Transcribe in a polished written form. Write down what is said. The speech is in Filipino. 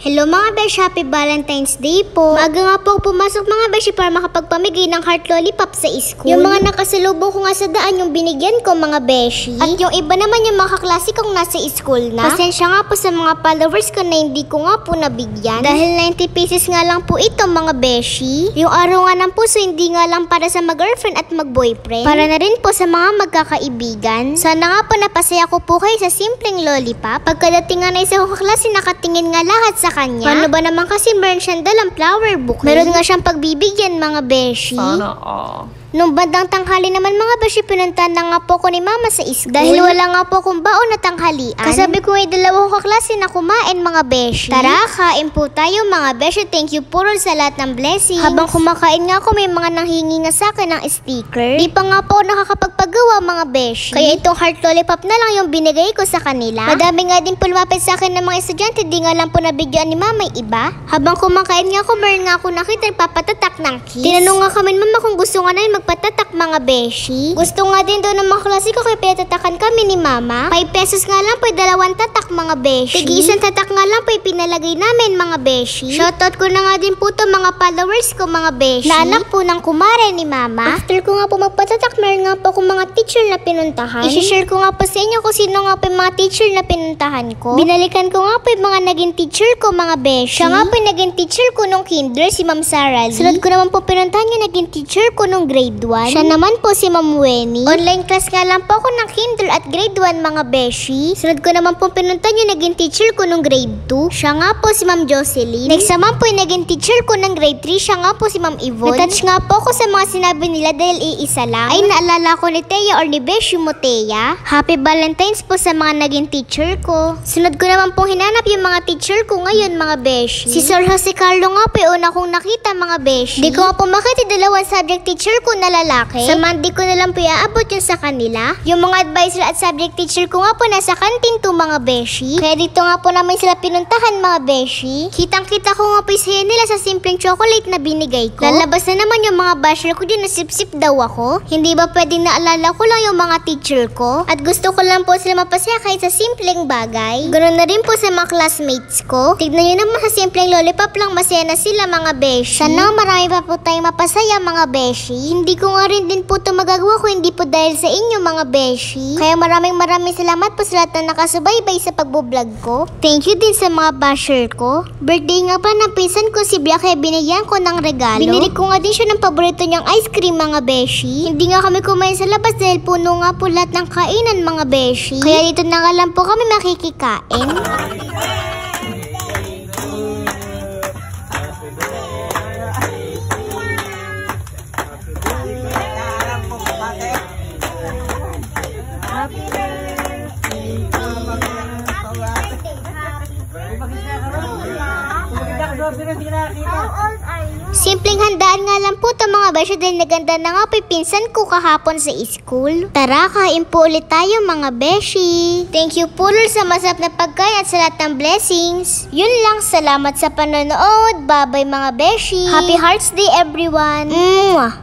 Hello mga beshi, happy Valentine's Day po. Maaga nga po ako pumasok mga beshi para makapagpamigay ng heart lollipop sa school. Yung mga nakasalubong ko nga sa daan yung binigyan ko mga beshi. At yung iba naman yung mga kaklase kong nasa school na. Pasensya nga po sa mga followers ko na hindi ko nga po nabigyan. Dahil 90 pieces nga lang po ito mga beshi. Yung araw nga ng puso hindi nga lang para sa mag-girlfriend at mag-boyfriend. Para na rin po sa mga magkakaibigan. Sana nga po napasaya ko po kayo sa simpleng lollipop. Pagkadating nga na isa kong kaklase nakatingin nga lahat sa kanya. Paano ba naman kasi meron siyang dalang flower bouquet? Meron nga siyang pagbibigyan mga beshi. Sana Nung bandang tanghali naman mga beshi, pinuntahan na nga po ko ni mama sa school. Dahil wala nga po kung baon na tanghalian. Kasabi ko ay dalawang kaklase na kumain mga beshi. Tara, kain po tayo mga beshi. Thank you po sa lahat ng blessings. Habang kumakain nga ako, may mga nanghingi nga sa akin ng sticker. Di pa nga po nakakapagpagawa mga beshi. Kaya itong heart lollipop na lang yung binigay ko sa kanila. Madami nga din po lumapit sa akin ng mga estudyante. Di nga lang po nabigyan ni mama iba. Habang kumakain nga ako, meron nga ako nakita nagpapatatak ng kiss. Tinanong nga kami mama kung gusto nga namin magpatatak mga beshi. Gusto nga din doon ng mga klase ko kaya pinatatakan kami ni mama. 5 pesos nga lang po, 2 tatak mga beshi. Tigi isang tatak nga lang po, pinalagay namin mga beshi. Shoutout ko na nga din po to mga followers ko mga beshi. Na anak po ng kumare ni mama. After ko nga po magpatatak, meron nga po akong mga teacher na pinuntahan. I-share ko nga po sa inyo kung sino nga po yung mga teacher na pinuntahan ko. Binalikan ko nga po yung mga naging teacher ko mga beshi. Siya nga po yung naging teacher ko nung kinder, si Ma'am Sarah Lee. Sunod ko naman po pinuntahan yung naging teacher ko nung grade 1. Siya naman po si Ma'am Weni. Online class nga lang po ako ng kinder at grade 1 mga beshi. Sunod ko naman po pinuntahan yung naging teacher ko nung grade 2. Siya nga po si Ma'am Jocelyn. Next naman po yung naging teacher ko ng grade 3. Siya nga po si Ma'am Yvonne. Natouch nga po ako sa mga sinabi nila dahil iisa lang. Ay naalala ko ni Teya or ni Beshi mo Teya. Happy Valentine's po sa mga naging teacher ko. Sunod ko naman pong hinanap yung mga teacher ko ngayon mga beshi. Si Sir Jose Carlo nga po yung una kong nakita mga beshi. Di ko nga po makita dalawang subject teacher ko na lalaki. Sa Monday ko na lang po iaabot yun sa kanila. Yung mga advisor at subject teacher ko nga po nasa kantin to mga beshi. Kaya dito nga po naman sila pinuntahan mga beshi. Kitang-kita ko nga po yung nila sa simpleng chocolate na binigay ko. Lalabas na naman yung mga basher ko din na sip-sip daw ako. Hindi ba pwedeng naalala ko lang yung mga teacher ko? At gusto ko lang po sila mapasaya kahit sa simpleng bagay. Ganoon na rin po sa mga classmates ko. Tignan nyo naman sa simpleng lollipop lang masaya na sila mga beshi. Sana marami pa po tayong mapasaya mga beshi. Hindi ko nga rin din po ito magagawa kung hindi po dahil sa inyo mga beshi. Kaya maraming salamat po sa lahat na nakasubaybay sa pagbo-vlog ko. Thank you din sa mga basher ko. Birthday nga pa ng pinsan ko si Bia kaya binigyan ko ng regalo. Binili ko nga din siya ng paborito niyang ice cream mga beshi. Hindi nga kami kumain sa labas dahil puno nga po lahat ng kainan mga beshi. Kaya dito na nga lang po kami makikikain. Simpleng handaan nga lang po ito mga beshi dahil naganda na nga po pinsan ko kahapon sa school. Tara, kain po ulit tayo mga beshi. Thank you po sa masarap na pagkain at sa lahat ng blessings. Yun lang, salamat sa panonood. Bye bye mga beshi. Happy Hearts Day everyone. Mwah!